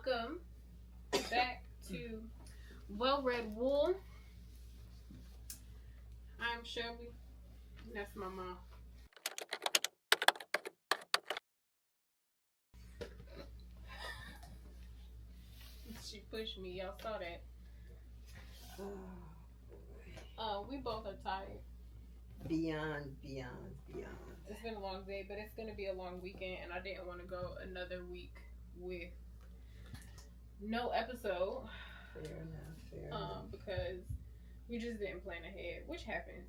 Welcome back to Well Read Wool. I'm Shelby. That's my mom. She pushed me. Y'all saw that. We both are tired. Beyond. It's been a long day, but it's going to be a long weekend, and I didn't want to go another week with no episode. Fair enough. Because we just didn't plan ahead, which happens.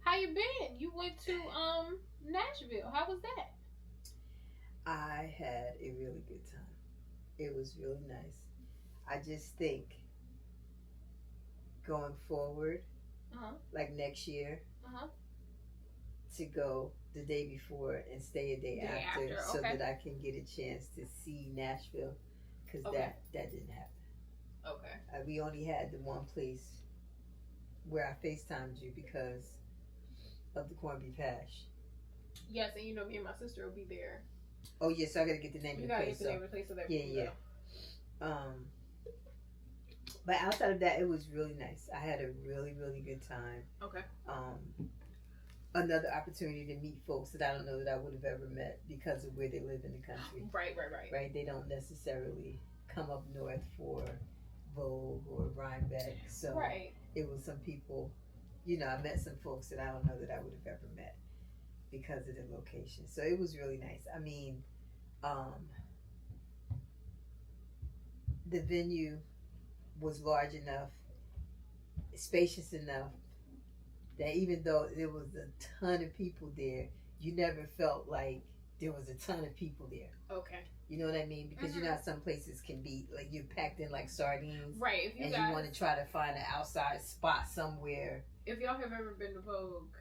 How you been? You went to Nashville. How was that? I had a really good time. It was really nice. I just think going forward, like next year, to go the day before and stay a day after so that I can get a chance to see Nashville, because that didn't happen. Okay. We only had the one place where I FaceTimed you because of the corned beef hash. Yes, and you know me and my sister will be there. Oh yeah, so I gotta get the name of the place. You gotta get the name of the place so that we can go. But outside of that, it was really nice. I had a really, really good time. Okay. Another opportunity to meet folks that I don't know that I would have ever met because of where they live in the country. Right. They don't necessarily come up north for Vogue or Rhinebeck. So it was some people, I met some folks that I don't know that I would have ever met because of the location. So it was really nice. I mean, the venue was large enough, spacious enough, that even though there was a ton of people there, you never felt like there was a ton of people there. Okay. You know what I mean? Because you know how some places can be like you're packed in like sardines. Right. You want to try to find an outside spot somewhere. If y'all have ever been to Vogue,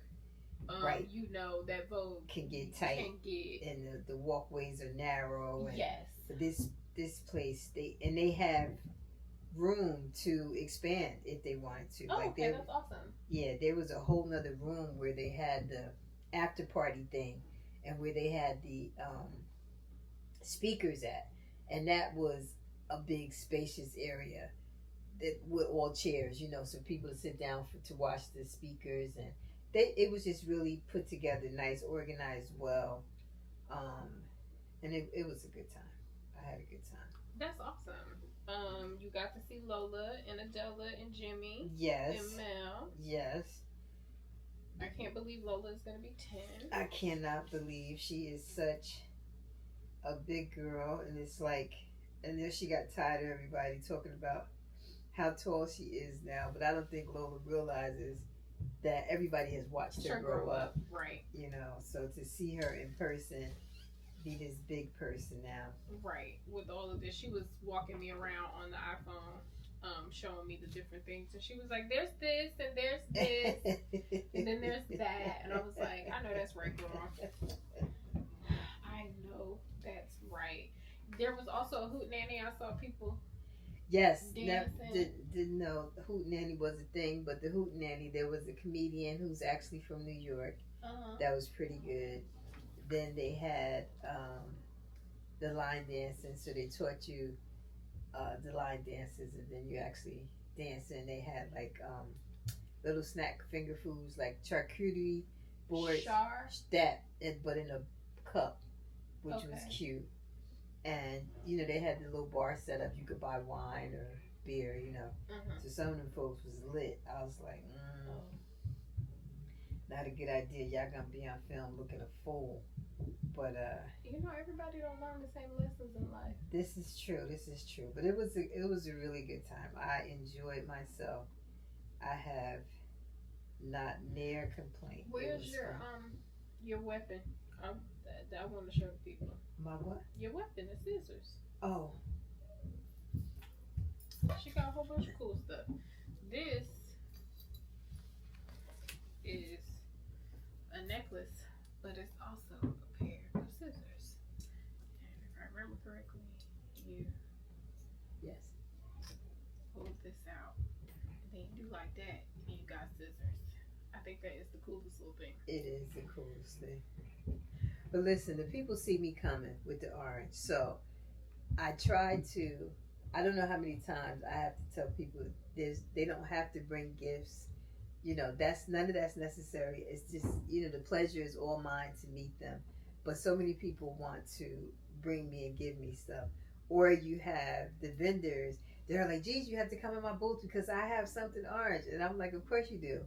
you know that Vogue can get tight, and the walkways are narrow. And yes. This place, they have room to expand if they wanted to. Oh, okay, that's awesome. Yeah, there was a whole nother room where they had the after party thing, and where they had the speakers at, and that was a big spacious area that with all chairs, so people to sit down to watch the speakers, and it was just really put together, nice, organized, well, and it was a good time. I had a good time. That's awesome. You got to see Lola and Adela and Jimmy. Yes. And Mel. Yes. I can't believe Lola is going to be 10. I cannot believe she is such a big girl, and it's like, and then she got tired of everybody talking about how tall she is now, but I don't think Lola realizes that everybody has watched her grow up. Right. So to see her in person, be this big person now. Right. With all of this, she was walking me around on the iPhone, showing me the different things, and she was like, "There's this, and there's this, and then there's that," and I was like, "I know that's right, girl. I know that's right." There was also a hootenanny. I saw people. Yes, didn't know the hootenanny was a thing, but the hootenanny, there was a comedian who's actually from New York. That was pretty good. Then they had the line dancing, so they taught you the line dances, and then you actually dance. And they had like little snack finger foods like charcuterie boards, but in a cup, which was cute. And they had the little bar set up. You could buy wine or beer, So some of them folks was lit. I was like, not a good idea. Y'all gonna be on film looking a fool. But everybody don't learn the same lessons in life. This is true. But it was a really good time. I enjoyed myself. I have not near complaint. Where's your weapon? I want to show the people. My what? Your weapon, the scissors. Oh. She got a whole bunch of cool stuff. This is a necklace, but it's also a pair of scissors. And if I remember correctly, you hold this out, and then you do like that, and you got scissors. I think that is the coolest little thing. It is the coolest thing. But listen, the people see me coming with the orange, so I try to. I don't know how many times I have to tell people they don't have to bring gifts. That's none of that's necessary. It's just the pleasure is all mine to meet them. But so many people want to bring me and give me stuff. Or you have the vendors. They're like, geez, you have to come in my booth because I have something orange. And I'm like, of course you do.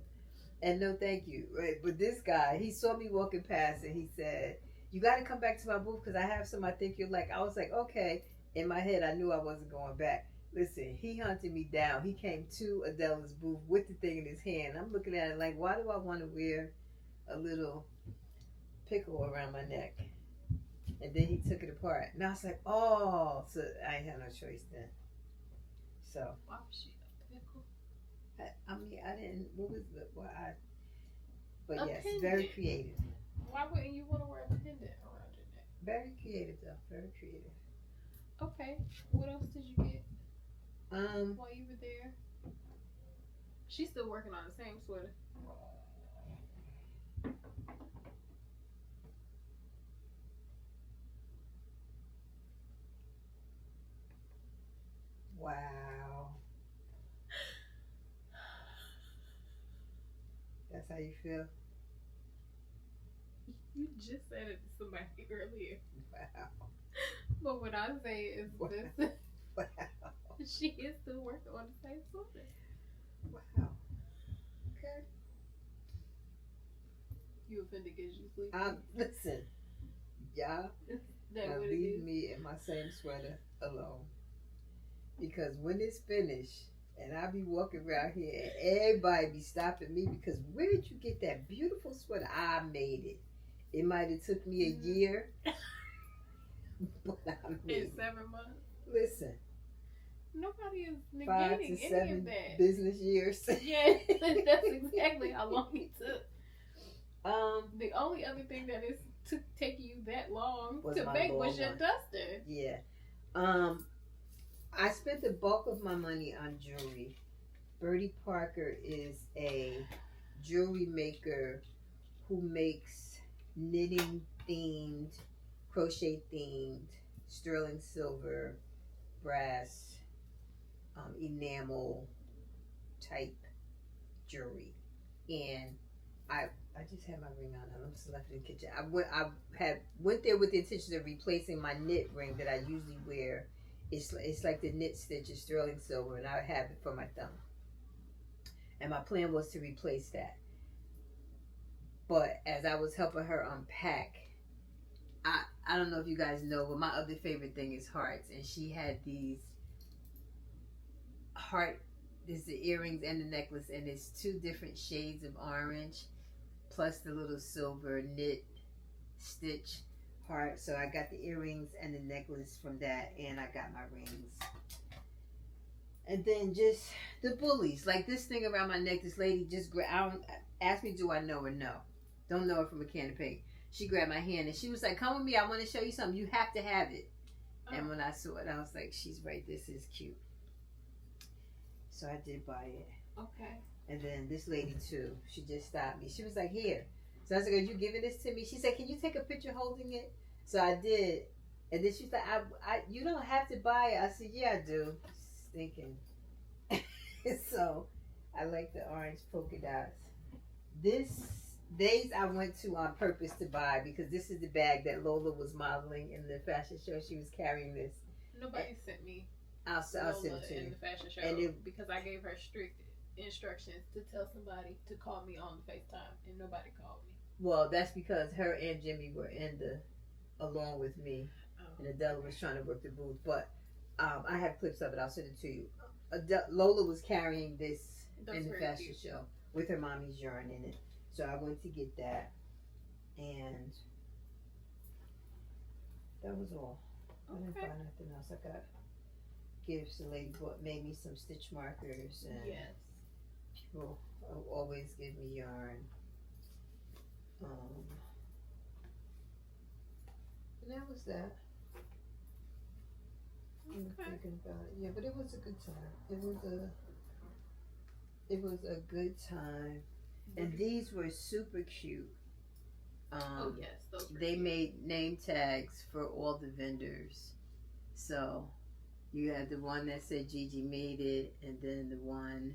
And no thank you. Right? But this guy, he saw me walking past and he said, you got to come back to my booth because I have some I think you'll like. I was like, okay. In my head, I knew I wasn't going back. Listen, he hunted me down. He came to Adela's booth with the thing in his hand. I'm looking at it like, why do I want to wear a little pickle around my neck? And then he took it apart. And I was like, oh. So I ain't had no choice then. So. Why was she a pickle? I didn't, what was the, well, but a yes, pendant. very creative. Why wouldn't you want to wear a pendant around your neck? Very creative though, very creative. Okay, what else did you get while you were there? She's still working on the same sweater. Wow. That's how you feel? You just said it to somebody earlier. Wow. But what I say is Wow. this. Wow. She is still working on the same sweater. Wow. Okay. You offended because you sleep? Listen, y'all, That now what it leave is? me in my same sweater alone. Because when it's finished, and I be walking around here, and everybody be stopping me because where did you get that beautiful sweater? I made it. It might have took me a year, but I made In it. 7 months? Listen, Nobody is 5 negating to any 7 of that. business years. Yeah, that's exactly how long it took. Um, The only other thing that is taking you that long Was to my make was little your one. duster. yeah. I spent the bulk of my money on jewelry. Bertie Parker is a jewelry maker who makes knitting themed, crochet themed, sterling silver, brass, enamel type jewelry. And I just had my ring on. I just left it in the kitchen. I went there with the intention of replacing my knit ring that I usually wear. It's like the knit stitch is sterling silver, and I have it for my thumb. And my plan was to replace that. But as I was helping her unpack, I don't know if you guys know, but my other favorite thing is hearts, and she had these heart. There's the earrings and the necklace, and it's 2 different shades of orange, plus the little silver knit stitch heart. So I got the earrings and the necklace from that, and I got my rings. And then just the bullies, like this thing around my neck. This lady just asked me, do I know her? No, don't know her from a can of paint. She grabbed my hand and she was like, "Come with me. I want to show you something. You have to have it." Oh. And when I saw it, I was like, "She's right. This is cute." So I did buy it. Okay. And then this lady too, she just stopped me. She was like, "Here." So I was like, "Are you giving this to me?" She said, "Can you take a picture holding it?" So I did. And then she's like, I you don't have to buy it. I said, "Yeah, I do." Thinking. So I like the orange polka dots. These I went to on purpose to buy because this is the bag that Lola was modeling in the fashion show. She was carrying this. Nobody sent me I'll send it to in you. the fashion show because I gave her strict instructions to tell somebody to call me on FaceTime, and nobody called me. Well, that's because her and Jimmy were along with me, and Adela was trying to work the booth. But I have clips of it. I'll send it to you. Lola was carrying this in the fashion show with her mommy's yarn in it. So I went to get that, and that was all. I didn't find nothing else. I got gifts. The lady made me some stitch markers, and people always give me yarn. And that was that. I'm thinking about it. Yeah, but it was a good time. It was a good time. And these were super cute. Oh yes, those were they cute. made name tags for all the vendors. So you had the one that said Gigi made it, and then the one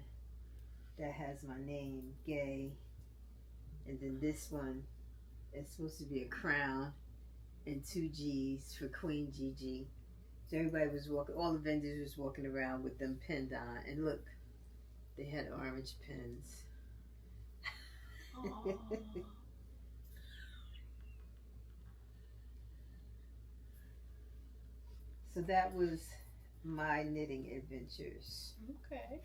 that has my name, Gay, and then this one is supposed to be a crown and 2 G's for Queen Gigi. So everybody was walking, all the vendors was walking around with them pinned on, and look, they had orange pins. So that was my knitting adventures. Okay.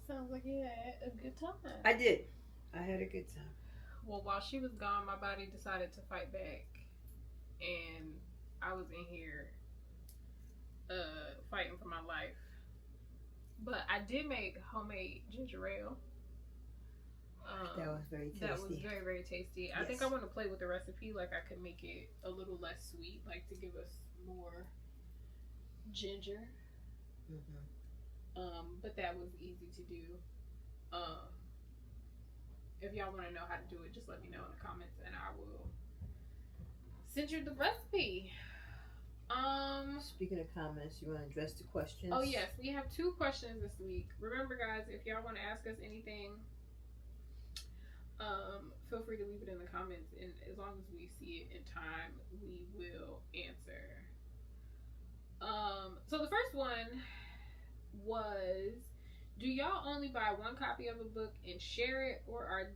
Sounds like you had a good time. I did. I had a good time. Well, while she was gone, my body decided to fight back. And I was in here fighting for my life. But I did make homemade ginger ale. That was very tasty. That was very, very tasty. Yes. I think I want to play with the recipe. Like, I could make it a little less sweet, like to give us more ginger. But that was easy to do. If y'all want to know how to do it, just let me know in the comments and I will send you the recipe. Speaking of comments, you want to address the questions? Oh yes, we have 2 questions this week. Remember, guys, if y'all want to ask us anything, feel free to leave it in the comments, and as long as we see it in time, we will answer. So the first one was, do y'all only buy one copy of a book and share it, or are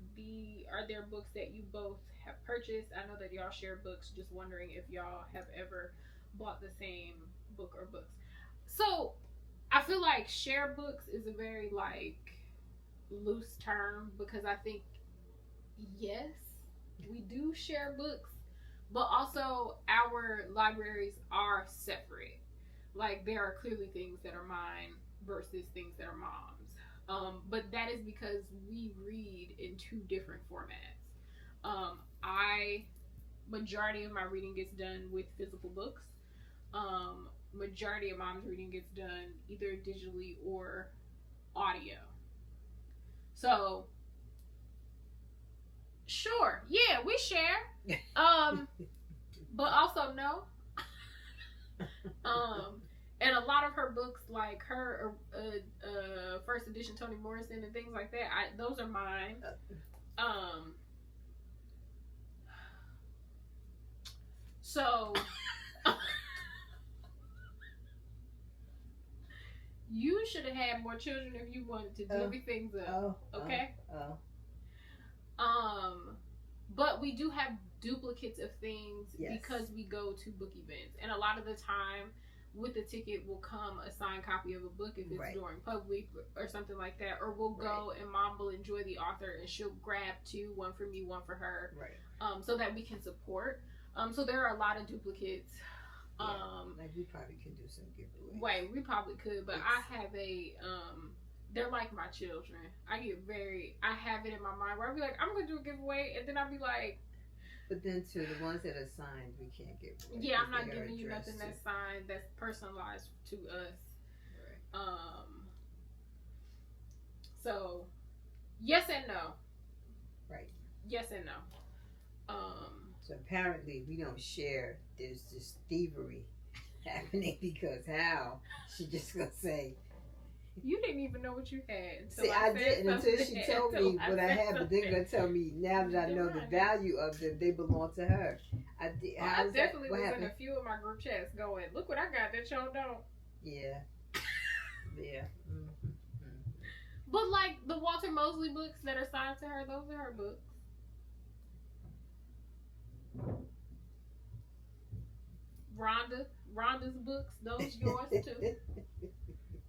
there books that you both have purchased? I know that y'all share books. Just wondering if y'all have ever bought the same book or books. So I feel like share books is a very loose term, because I think yes, we do share books, but also our libraries are separate. Like, there are clearly things that are mine versus things that are mom's. But that is because we read in 2 different formats. Majority of my reading gets done with physical books. Majority of mom's reading gets done either digitally or audio. So, sure, yeah, we share. But also no. And a lot of her books, like her first edition Toni Morrison and things like that, those are mine. So you should have had more children if you wanted to divvy things up. Okay. But we do have duplicates of things, yes, because we go to book events, and a lot of the time with the ticket will come a signed copy of a book if it's right during Pub Week or something like that, or we'll go and mom will enjoy the author and she'll grab 2, one for me, one for her, so that we can support. So there are a lot of duplicates. Like, we probably can do some giveaways. Right, we probably could, but I have they're like my children. I have it in my mind where I'll be like, I'm going to do a giveaway, and then I'll be like. But then, too, the ones that are signed, we can't give away. Yeah, I'm not giving you nothing that's signed, that's personalized to us. Right. So, yes and no. Right. Yes and no. So apparently we don't share. There's this thievery happening, because how? She just gonna say, you didn't even know what you had. See, I didn't until she told me what I had, but they're gonna tell me now that I know the value of them, they belong to her. I definitely was in a few of my group chats going, look what I got that y'all don't. Yeah. Yeah. Mm-hmm. But like the Walter Mosley books that are signed to her, those are her books. Rhonda's books, those yours too.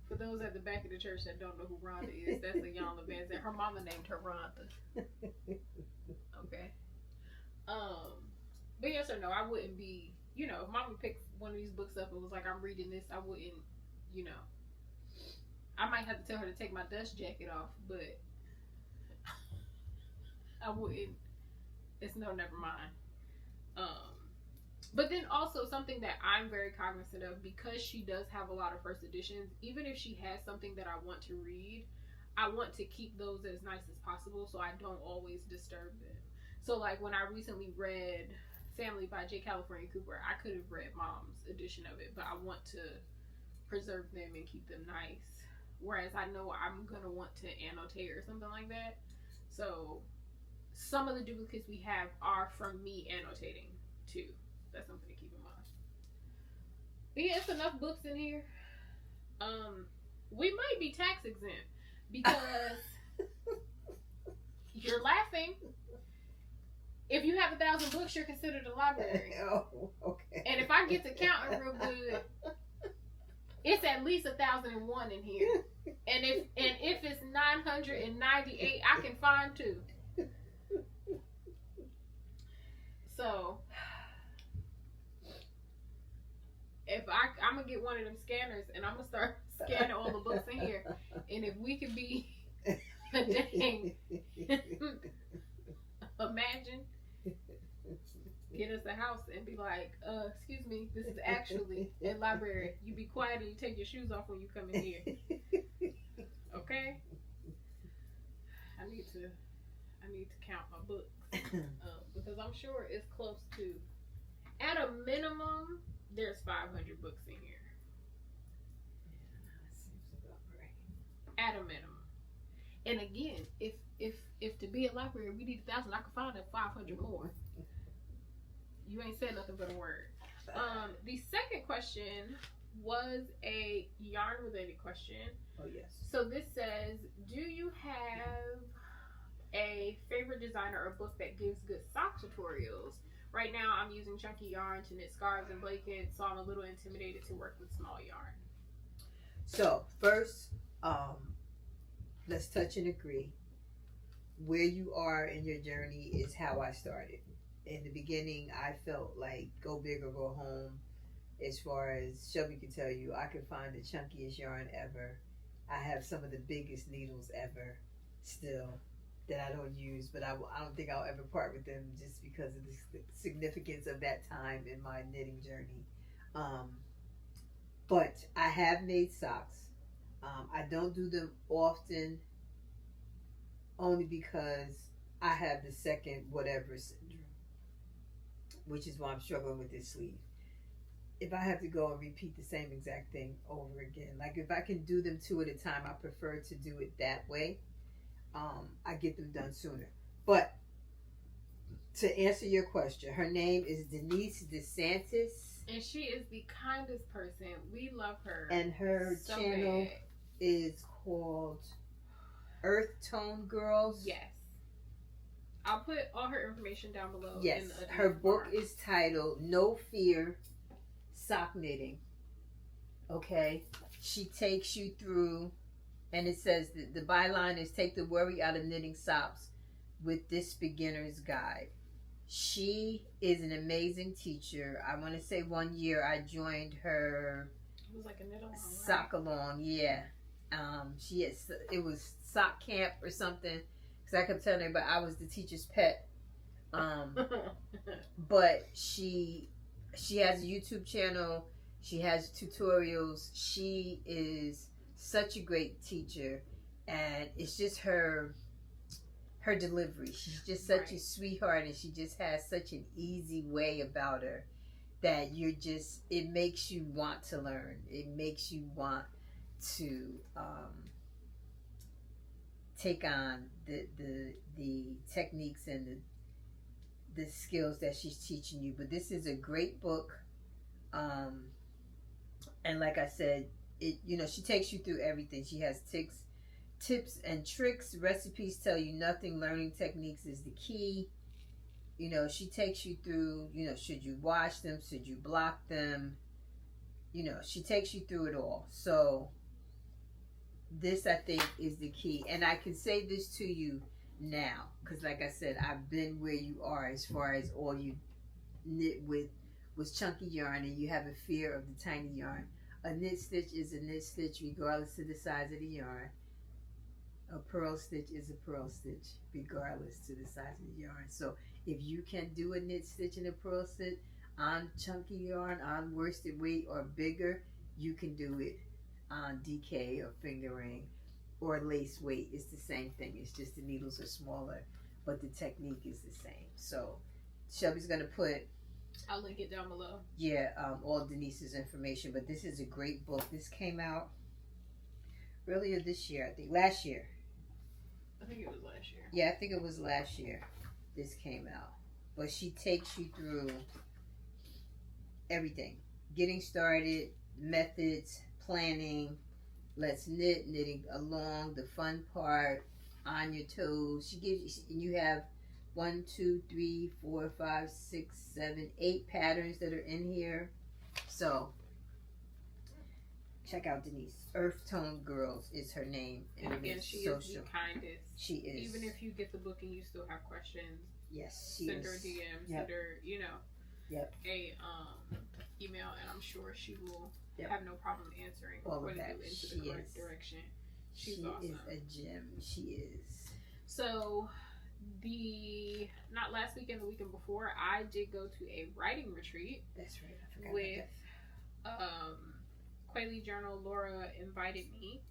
For those at the back of the church that don't know who Rhonda is, that's a young Van Zandt. Her mama named her Rhonda. Okay. But yes or no, I wouldn't be, if mama picked one of these books up and was like, I'm reading this, I wouldn't, I might have to tell her to take my dust jacket off, but I wouldn't. It's no, never mind. But then also something that I'm very cognizant of, because she does have a lot of first editions, even if she has something that I want to read, I want to keep those as nice as possible so I don't always disturb them. So like when I recently read Family by J. California Cooper. I could have read Mom's edition of it, but I want to preserve them and keep them nice. Whereas I know I'm going to want to annotate or something like that. So some of the duplicates we have are from me annotating too. That's something to keep in mind. But yeah, it's enough books in here. We might be tax exempt because you're laughing. If you have 1,000 books, you're considered a library. Oh, okay. And if I get to counting real good, it's at least 1,001 in here. And if it's 998, I can find 2. So if I'm gonna get one of them scanners and I'm gonna start scanning all the books in here, and if we could be a dang, imagine, get us a house and be like, excuse me, this is actually a library. You be quiet and you take your shoes off when you come in here. Okay? I need to count my books because I'm sure it's close to, at a minimum, there's 500 books in here. Yeah, that seems about right. At a minimum. And again, if to be a library we need 1,000, I can find 500 more. You ain't said nothing but a word. The second question was a yarn related question. Oh yes. So this says, do you have a favorite designer or book that gives good sock tutorials? Right now I'm using chunky yarn to knit scarves and blankets, so I'm a little intimidated to work with small yarn. So first, let's touch and agree. Where you are in your journey is how I started. In the beginning, I felt like go big or go home. As far as Shelby can tell you, I could find the chunkiest yarn ever. I have some of the biggest needles ever still that I don't use, but I don't think I'll ever part with them just because of the significance of that time in my knitting journey. But I have made socks. I don't do them often only because I have the second whatever syndrome, which is why I'm struggling with this sleeve. If I have to go and repeat the same exact thing over again, like if I can do them 2 at a time, I prefer to do it that way. I get them done sooner. But to answer your question, her name is Denise DeSantis. And she is the kindest person. We love her. And her so channel bad. is called Earth Tone Girls. Yes. I'll put all her information down below. Yes. In the Her book is titled No Fear Sock Knitting. Okay. She takes you through, and it says that the byline is take the worry out of knitting socks with this beginner's guide. She is an amazing teacher. I want to say one year I joined her. It was like a knit along, sock along, yeah. It was sock camp or something. Because I kept telling her, but I was the teacher's pet. But she has a YouTube channel. She has tutorials. She is such a great teacher, and it's just her delivery. She's just such a sweetheart, and she just has such an easy way about her that it makes you want to learn. It makes you want to take on the techniques and the skills that she's teaching you. But this is a great book, and like I said, she takes you through everything. She has tips and tricks, recipes tell you nothing, learning techniques is the key. She takes you through, should you wash them, should you block them, she takes you through it all. So this, I think, is the key. And I can say this to you now, because like I said, I've been where you are as far as all you knit with was chunky yarn, and you have a fear of the tiny yarn. A knit stitch is a knit stitch regardless of the size of the yarn. A purl stitch is a purl stitch regardless to the size of the yarn. So if you can do a knit stitch and a purl stitch on chunky yarn, on worsted weight or bigger, you can do it on DK or fingering or lace weight. It's the same thing. It's just the needles are smaller, but the technique is the same. So Shelby's going to put I'll link it down below. Yeah, all Denise's information. But this is a great book. This came out earlier this year, I think. Last year. I think it was last year. Yeah, I think it was last year this came out. But she takes you through everything. Getting started, methods, planning, let's knitting along, the fun part, on your toes. She gives you have 1, 2, 3, 4, 5, 6, 7, 8 patterns that are in here. So check out Denise. Earth Tone Girls is her name. And again, she is the kindest. She is. Even if you get the book and you still have questions, yes, she send is. her DM, yep. send her, a email, and I'm sure she will have no problem answering all or of that. into the correct direction. She's awesome. She is a gem. She is. So, not last weekend, the weekend before, I did go to a writing retreat. That's right. I forgot with Kweli Journal. Laura invited me.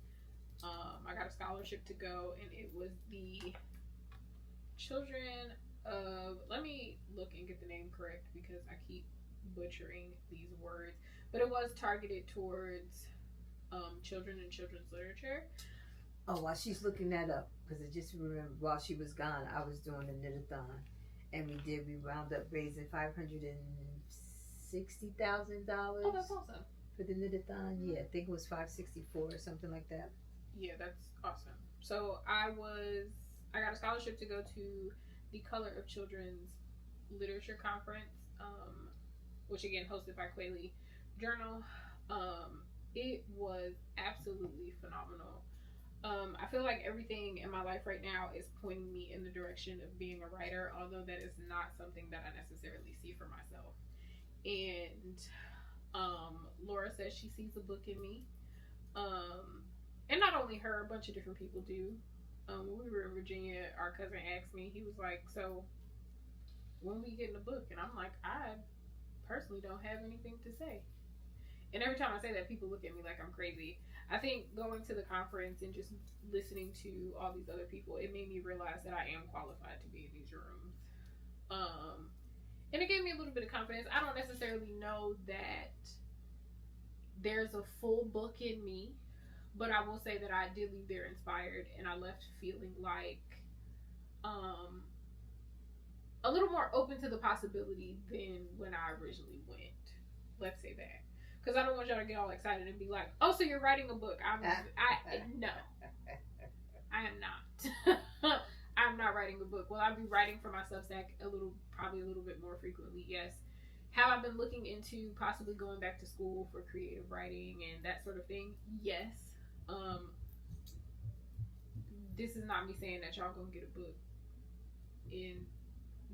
I got a scholarship to go, and it was the children of. Let me look and get the name correct because I keep butchering these words. But it was targeted towards children and children's literature. Oh, while she's looking that up, because I just remember while she was gone, I was doing a knit-a-thon, and we wound up raising $560,000. Oh, that's awesome. For the knit-a-thon. Yeah, I think it was 564 or something like that. Yeah, that's awesome. So I got a scholarship to go to the Color of Children's Literature Conference, which again hosted by Kweli Journal. It was absolutely phenomenal. I feel like everything in my life right now is pointing me in the direction of being a writer, although that is not something that I necessarily see for myself. And Laura says she sees a book in me. And not only her, a bunch of different people do. When we were in Virginia, our cousin asked me, he was like, so when we get in the book? And I'm like, I personally don't have anything to say. And every time I say that, people look at me like I'm crazy. I think going to the conference and just listening to all these other people, it made me realize that I am qualified to be in these rooms. And it gave me a little bit of confidence. I don't necessarily know that there's a full book in me, but I will say that I did leave there inspired, and I left feeling like a little more open to the possibility than when I originally went. Let's say that. Because I don't want y'all to get all excited and be like, oh, so you're writing a book. No. I am not. I'm not writing a book. Will I be writing for my Substack probably a little bit more frequently? Yes. Have I been looking into possibly going back to school for creative writing and that sort of thing? Yes. This is not me saying that y'all gonna get a book in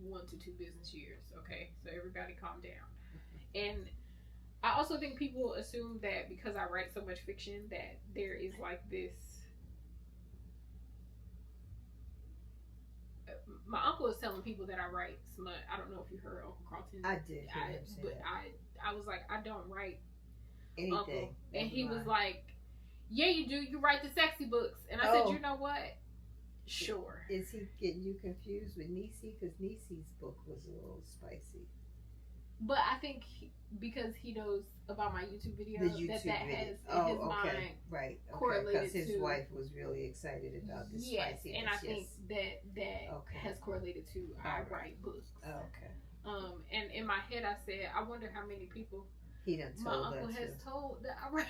1 to 2 business years. Okay, so everybody calm down. And I also think people assume that because I write so much fiction that there is like this. My uncle is telling people that I write smut. I don't know if you heard Uncle Carlton. I did. I was like, I don't write anything. Uncle. And he was like, yeah, you do. You write the sexy books. And I said, you know what? Sure. Is he getting you confused with Niecy? Because Niecy's book was a little spicy. But I think because he knows about my YouTube video, that has in his mind correlated because his wife was really excited about this spiciness. And I think that has correlated to I write books. And in my head I said, I wonder how many people he done told my uncle has told that I write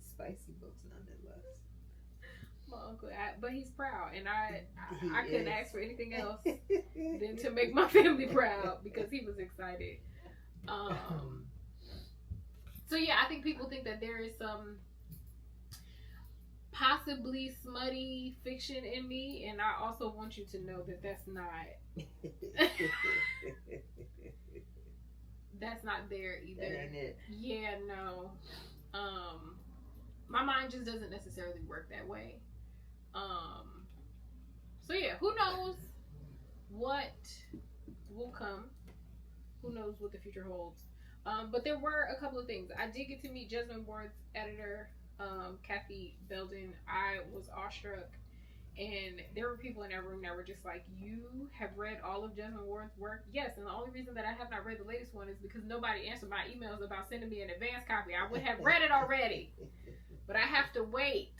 spicy books nonetheless. My uncle, but he's proud, and I couldn't ask for anything else than to make my family proud because he was excited. So yeah, I think people think that there is some possibly smutty fiction in me, and I also want you to know that that's not that's not there either. That ain't it. Yeah, no. My mind just doesn't necessarily work that way. So yeah, who knows what will come? Who knows what the future holds? But there were a couple of things. I did get to meet Jesmyn Ward's editor, Kathy Belden. I was awestruck, And there were people in that room that were just like, you have read all of Jesmyn Ward's work? Yes, and the only reason that I have not read the latest one is because nobody answered my emails about sending me an advance copy. I would have read it already, but I have to wait.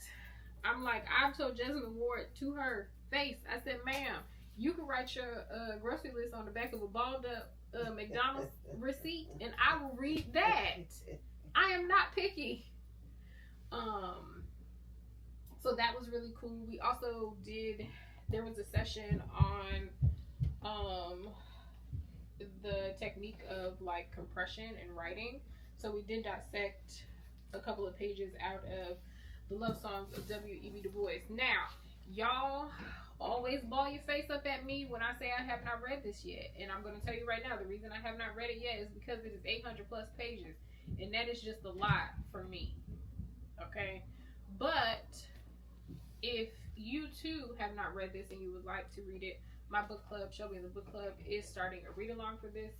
I'm like, I've told Jesmyn Ward to her face, I said, ma'am, you can write your grocery list on the back of a balled up McDonald's receipt, and I will read that. I am not picky. So that was really cool. We also there was a session on the technique of like compression and writing. So we did dissect a couple of pages out of the love songs of W.E.B. Du Bois. Now, y'all always ball your face up at me when I say I have not read this yet. And I'm going to tell you right now, the reason I have not read it yet is because it is 800 plus pages. And that is just a lot for me. Okay? But if you too have not read this and you would like to read it, my book club, Shelby and the Book Club, is starting a read along for this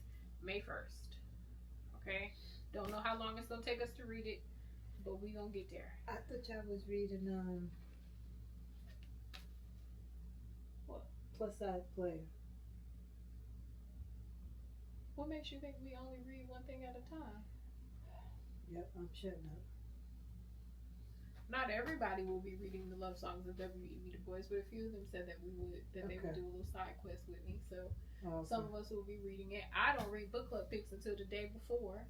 May 1st. Okay? Don't know how long it's going to take us to read it, but we going to get there. I thought y'all was reading what? Plus Size Player. What makes you think we only read one thing at a time? Yep, I'm shutting up. Not everybody will be reading the love songs of W.E.B. Du Bois, but a few of them said that they would do a little side quest with me. So some of us will be reading it. I don't read book club picks until the day before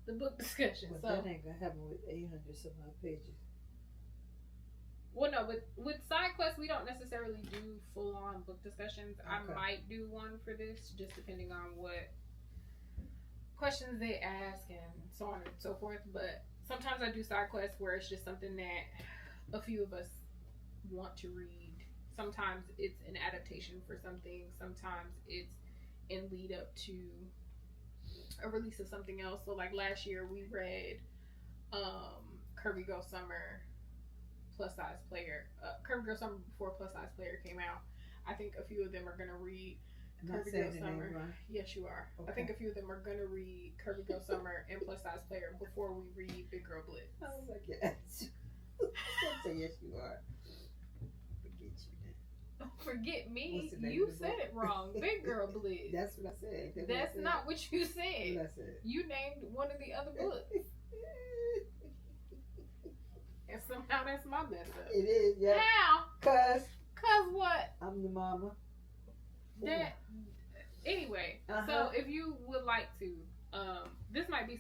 the book discussion. Well, so that ain't gonna happen with 800 some odd pages. Well, no, but with side quests, we don't necessarily do full on book discussions. Okay. I might do one for this, just depending on what questions they ask and so on and so forth. But sometimes I do side quests where it's just something that a few of us want to read. Sometimes it's an adaptation for something. Sometimes it's in lead up to a release of something else. So like last year we read Curvy Girl Summer Plus Size Player. Curvy Girl Summer before Plus Size Player came out. I think a few of them are going to read Curvy Girl Summer. Right? Yes, you are. Okay. I think a few of them are going to read Curvy Girl Summer and Plus Size Player before we read Big Girl Blitz. I was like, yes. So yes, you are. Forget you then. Forget me? You said it wrong. Big Girl Blitz. That's what I said. That's not what you said. What I said. You named one of the other books. And somehow that's my mess up. It is, yeah. How? Cause what? I'm the mama. That anyway. So if you would like to, this might be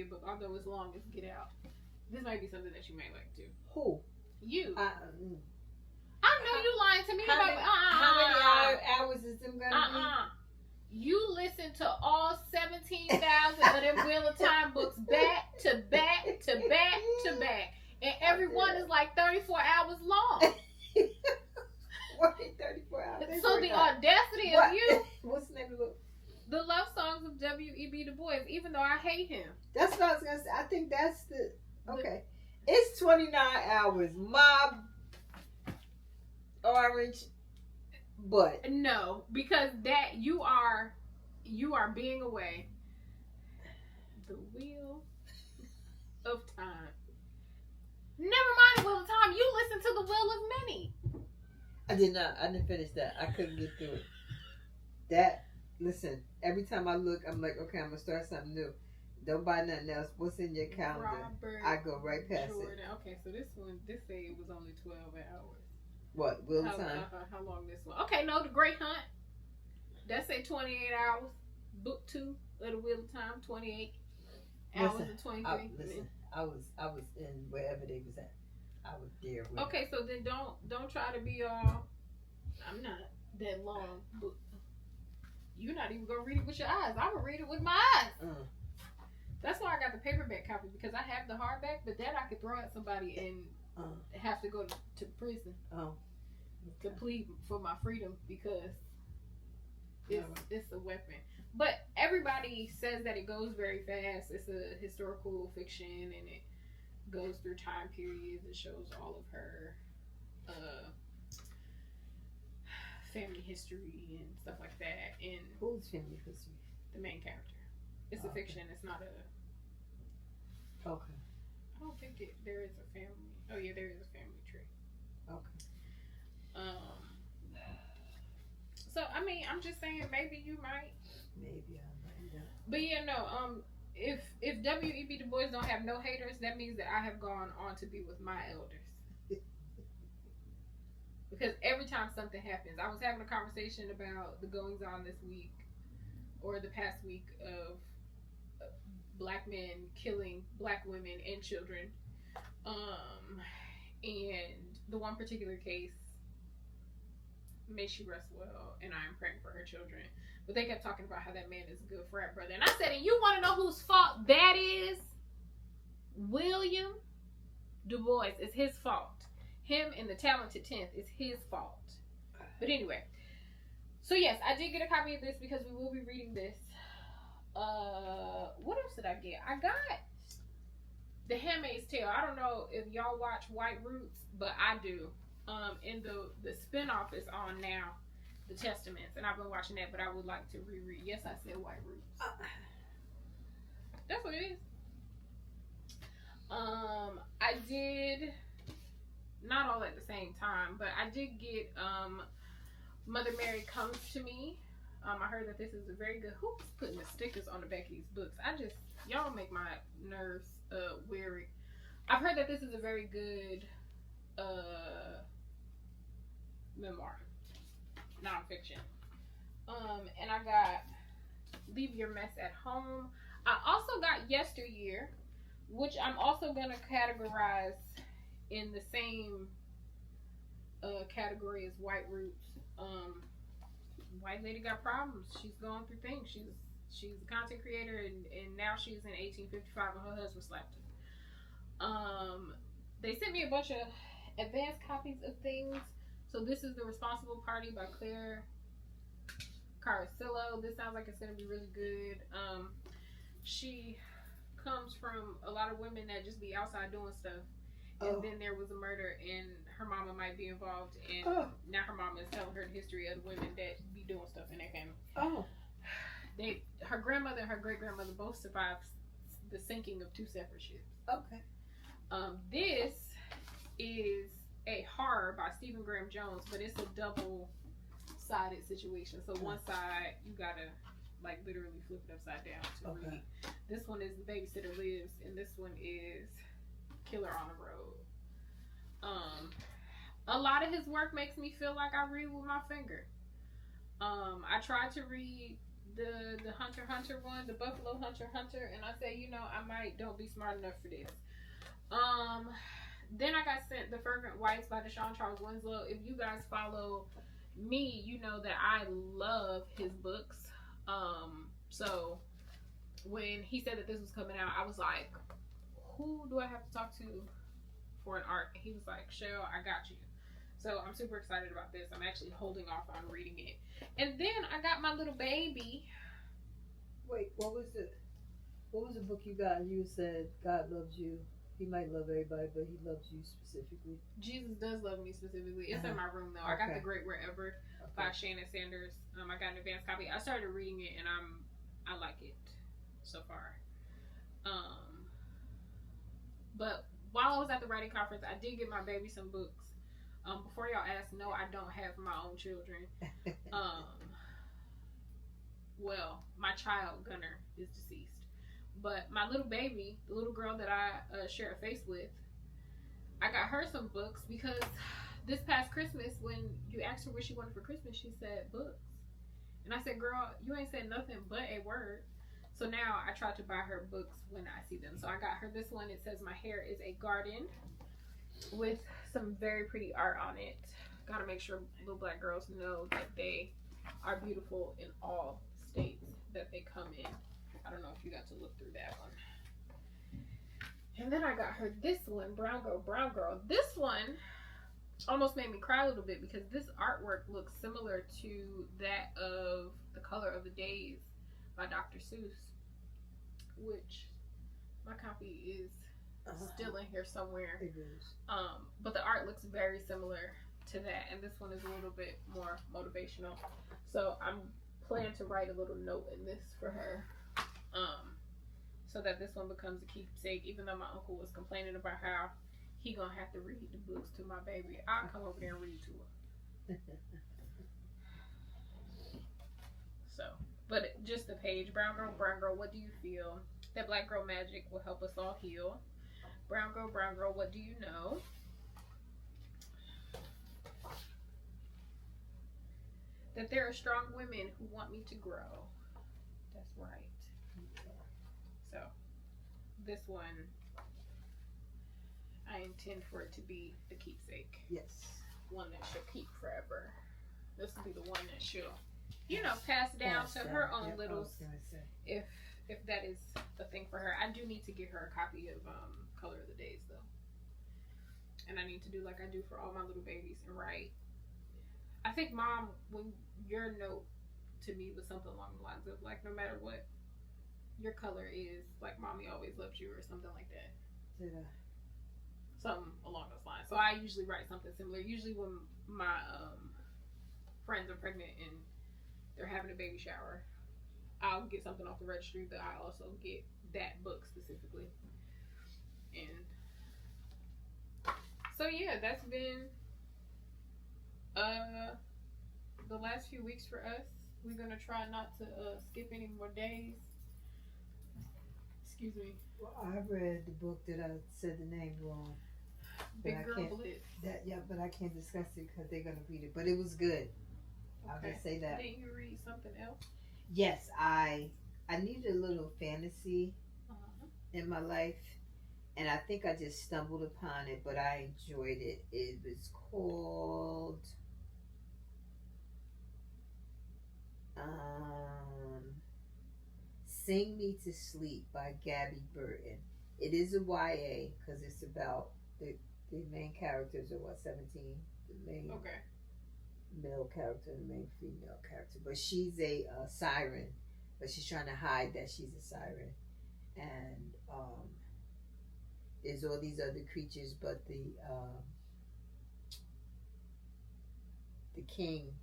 a book, although it's long as Get Out. This might be something that you may like to. Who? You. I know you lying to me about how many hours is them gonna be? You listen to all 17,000 of them Wheel of Time books back to back to back to back. And every one is like 34 hours long. What is 34 hours? So the audacity of you. What's the name of the book? The Love Songs of W.E.B. Du Bois, even though I hate him. That's what I was going to say. I think that's the... Okay. It's 29 hours. My orange butt. No, because that you are being away. The Wheel of Time. Never mind the Wheel of Time. You listen to the Wheel of Many. I did not. I didn't finish that. I couldn't get through it. Listen, every time I look, I'm like, okay, I'm going to start something new. Don't buy nothing else. What's in your calendar? I go right past Jordan. it. Okay, so this say it was only 12 hours. What? Wheel of Time? How long this one? Okay, no, The Great Hunt. That say 28 hours. Book 2 of The Wheel of Time, 28 hours and 23 minutes. I was in wherever they was at. I was there. Okay, so then don't try to be all. I'm not that long. But you're not even gonna read it with your eyes. I'm gonna read it with my eyes. That's why I got the paperback copy, because I have the hardback, but that I could throw at somebody and have to go to prison to plead for my freedom, because it's a weapon. But everybody says that it goes very fast. It's a historical fiction, and it goes through time periods. It shows all of her family history and stuff like that. And whose family history? The main character. It's a fiction. It's not a. Okay. I don't think there is a family. Oh yeah, there is a family tree. Okay. So I mean, I'm just saying, maybe you might. Maybe I might. Yeah. But yeah, no. If W.E.B. Du Bois don't have no haters, that means that I have gone on to be with my elders. Because every time something happens, I was having a conversation about the goings on this week or the past week of black men killing black women and children. And the one particular case, may she rest well, and I am praying for her children. But they kept talking about how that man is a good frat brother. And I said, and you want to know whose fault that is? William Du Bois. It's his fault. Him and the Talented 10th is his fault. But anyway. So yes, I did get a copy of this because we will be reading this. What else did I get? I got The Handmaid's Tale. I don't know if y'all watch White Roots, but I do. And the spinoff is on now. The Testaments, and I've been watching that, but I would like to reread. Yes, I said White Roots. That's what it is. I did not all at the same time, but I did get Mother Mary Comes to Me. I heard that this is a very good. Who's putting the stickers on the back of these books? Y'all make my nerves weary. I've heard that this is a very good memoir. Nonfiction. And I got Leave Your Mess at Home. I also got Yesteryear, which I'm also gonna categorize in the same category as White Roots. White lady got problems. She's going through things. She's a content creator, and now she's in 1855 and her husband slapped her. They sent me a bunch of advanced copies of things. So this is The Responsible Party by Claire Carcillo. This sounds like it's going to be really good. She comes from a lot of women that just be outside doing stuff. And then there was a murder and her mama might be involved. And now her mama is telling her the history of the women that be doing stuff in their family. Her grandmother and her great-grandmother both survived the sinking of two separate ships. Okay. This is a horror by Stephen Graham Jones, but it's a double-sided situation. So one side you gotta like literally flip it upside down to read. This one is The Babysitter Lives, and this one is Killer on the Road. A lot of his work makes me feel like I read with my finger. I tried to read the Hunter one, the Buffalo Hunter, and I said, I don't be smart enough for this. Then I got sent The Fervent Wives by Deshaun Charles Winslow. If you guys follow me, you know that I love his books. So when he said that this was coming out, I was like, who do I have to talk to for an art? He was like, Shell, I got you. So I'm super excited about this. I'm actually holding off on reading it. And then I got my little baby. Wait, what was the book you got? You said God loves you. He might love everybody, but he loves you specifically. Jesus does love me specifically. It's in my room though. I got The Great Wherever by Shannon Sanders. I got an advanced copy. I started reading it and I like it so far. But while I was at the writing conference, I did give my baby some books. Before y'all ask, no, I don't have my own children. Well, my child Gunner is deceased. But my little baby, the little girl that I share a face with, I got her some books because this past Christmas, when you asked her what she wanted for Christmas, she said books. And I said, girl, you ain't said nothing but a word. So now I try to buy her books when I see them. So I got her this one. It says My Hair is a Garden with some very pretty art on it. Gotta make sure little black girls know that they are beautiful in all states that they come in. I don't know if you got to look through that one. And then I got her this one, Brown Girl. This one almost made me cry a little bit because this artwork looks similar to that of The Color of the Days by Dr. Seuss, which my copy is still in here somewhere. It is. But the art looks very similar to that, and this one is a little bit more motivational. So I'm planning to write a little note in this for her. So that this one becomes a keepsake, even though my uncle was complaining about how he gonna have to read the books to my baby. I'll come over there and read to her. So, but just the page, brown girl, what do you feel that black girl magic will help us all heal? Brown girl, what do you know? That there are strong women who want me to grow. That's right. So, this one, I intend for it to be the keepsake. Yes. One that she'll keep forever. This will be the one that she'll, pass down to her own littles. If that is a thing for her. I do need to get her a copy of Color of the Days though. And I need to do like I do for all my little babies and write. I think, Mom, when your note to me was something along the lines of like, no matter what your color is, like, Mommy always loves you or something like that. Yeah. Something along those lines. So I usually write something similar. Usually when my friends are pregnant and they're having a baby shower, I'll get something off the registry, but I also get that book specifically. And so yeah, that's been the last few weeks for us. We're gonna try not to skip any more days. Excuse me. Well, I read the book that I said the name wrong. Big Girl Blitz. But I can't discuss it because they're gonna read it. But it was good. Okay. I'll just say that. Didn't you read something else? Yes, I needed a little fantasy in my life, and I think I just stumbled upon it, but I enjoyed it. It was called Sing Me to Sleep by Gabby Burton. It is a YA because it's about the main characters are 17? The main male character and the main female character. But she's a siren, but she's trying to hide that she's a siren. And there's all these other creatures, but the king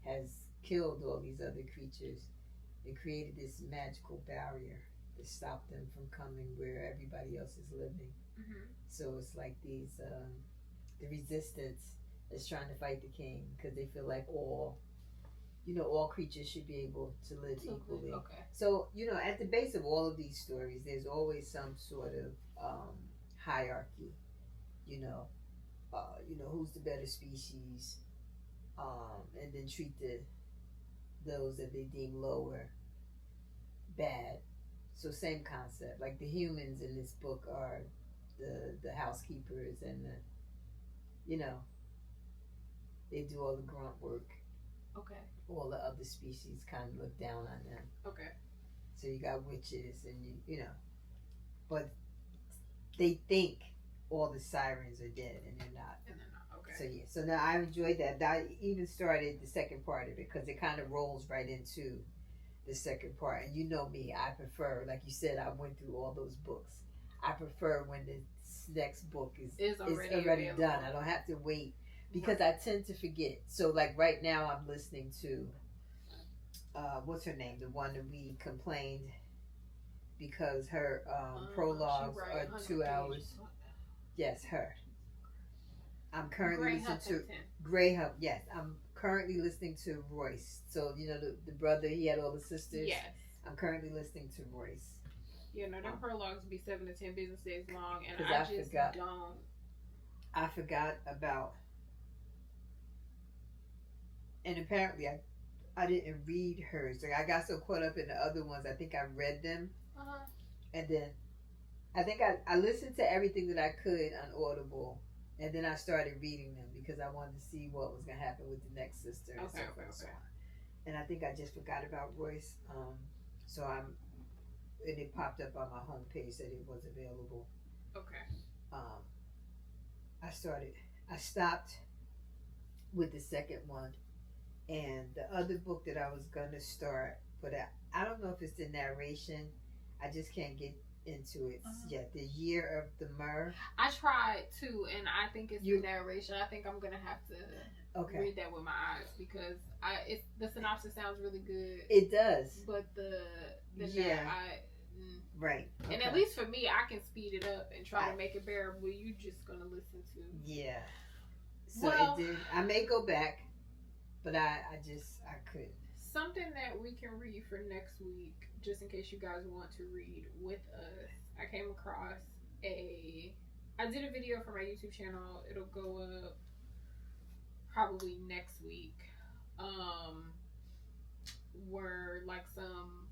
has killed all these other creatures and created this magical barrier to stop them from coming where everybody else is living. So it's like these the resistance is trying to fight the king because they feel like all creatures should be able to live equally. Okay. So at the base of all of these stories, there's always some sort of hierarchy. Who's the better species, and then treat those that they deem lower bad. So same concept. Like the humans in this book are the housekeepers and they do all the grunt work. Okay. All the other species kind of look down on them. Okay. So you got witches and but they think all the sirens are dead and they're not. Okay. So yeah, so now I enjoyed that. I even started the second part of it because it kind of rolls right into the second part. And you know me, I prefer, like you said, I went through all those books. I prefer when the next book is already done. I don't have to wait because I tend to forget. So like right now I'm listening to, what's her name? The one that we complained because her prologues are 2 hours. Yes, her. I'm currently listening to Graham. Yes, I'm currently listening to Royce. So the brother, he had all the sisters. Yes. I'm currently listening to Royce. Yeah, no, them prologues be 7 to 10 business days long, and I just don't. I forgot about, and apparently I didn't read hers. Like I got so caught up in the other ones. I think I read them, and then I think I listened to everything that I could on Audible. And then I started reading them because I wanted to see what was going to happen with the next sister and so forth and so on. And I think I just forgot about Royce. And it popped up on my homepage that it was available. Okay. I stopped with the second one. And the other book that I was going to start, but I don't know if it's the narration. I just can't get into it yet. The Year of the Myrrh. I tried too, and I think it's the narration. I think I'm gonna have to read that with my eyes because the synopsis sounds really good. It does, but the right. Okay. And at least for me, I can speed it up and try to make it bearable. You just gonna listen to So it did. I may go back, but I couldn't. Something that we can read for next week, just in case you guys want to read with us. I came across I did a video for my YouTube channel. It'll go up probably next week. Were like some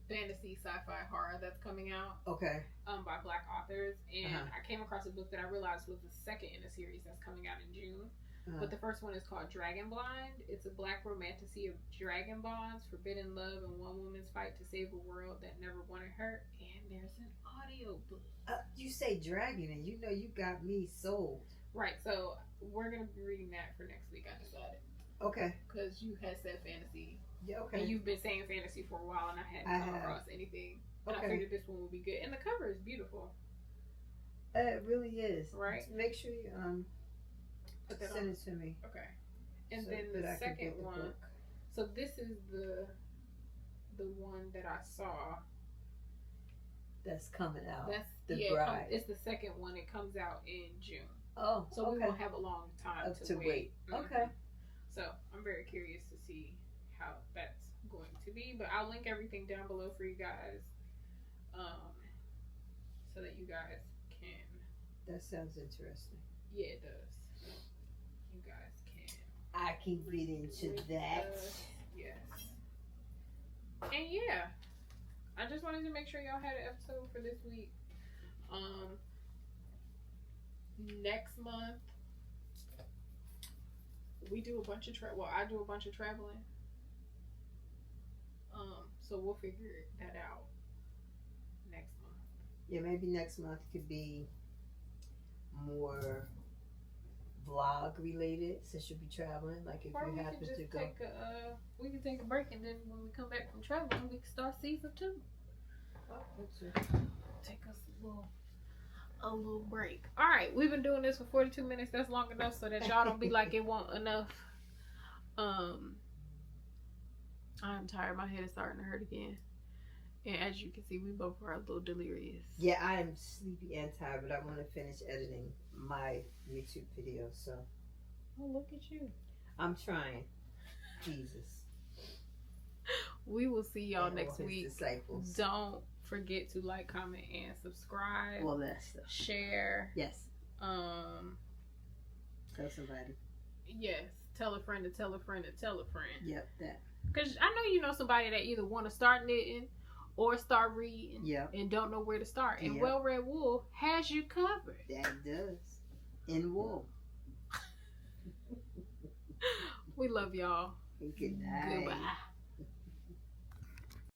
fantasy sci-fi horror that's coming out. Okay. By Black authors, and I came across a book that I realized was the second in a series that's coming out in June. But the first one is called Dragon Blind. It's a black romantasy of dragon bonds, forbidden love, and one woman's fight to save a world that never wanted her. And there's an audio book. You say dragon, and you know you got me sold. Right, so we're gonna be reading that for next week. I decided. Okay. Because you had said fantasy. Yeah. Okay. And you've been saying fantasy for a while, and I hadn't come across anything. And I figured this one would be good, and the cover is beautiful. It really is. Right. Make sure you send it to me. Okay. And so then the second one. Book. So this is the one that I saw. That's coming out. That's the bride. It's the second one. It comes out in June. Oh, so we won't have a long time to wait. Mm-hmm. Okay. So I'm very curious to see how that's going to be, but I'll link everything down below for you guys, so that you guys can. That sounds interesting. Yeah, it does. You guys can. I can read into that. Yes. And yeah, I just wanted to make sure y'all had an episode for this week. Next month we do a bunch of I do a bunch of traveling. So we'll figure that out next month. Yeah, maybe next month could be more vlog related, since you'll be traveling. Like if you happen to go, we can take a break, and then when we come back from traveling, we can start season 2. Oh, that's it. Take us a little break. All right, we've been doing this for 42 minutes. That's long enough so that y'all don't be like it won't enough. I'm tired. My head is starting to hurt again. And as you can see, we both are a little delirious. Yeah, I am sleepy and tired, but I want to finish editing my YouTube video. So, oh, look at you. I'm trying. Jesus. We will see y'all next week. Disciples. Don't forget to like, comment, and subscribe. All that stuff. Share. Yes. Tell somebody. Yes. Tell a friend to tell a friend to tell a friend. Yep, that. Because I know you know somebody that either want to start knitting or start reading, and don't know where to start. And Well Red Wool has you covered. That does. In wool. We love y'all. Good night. Goodbye.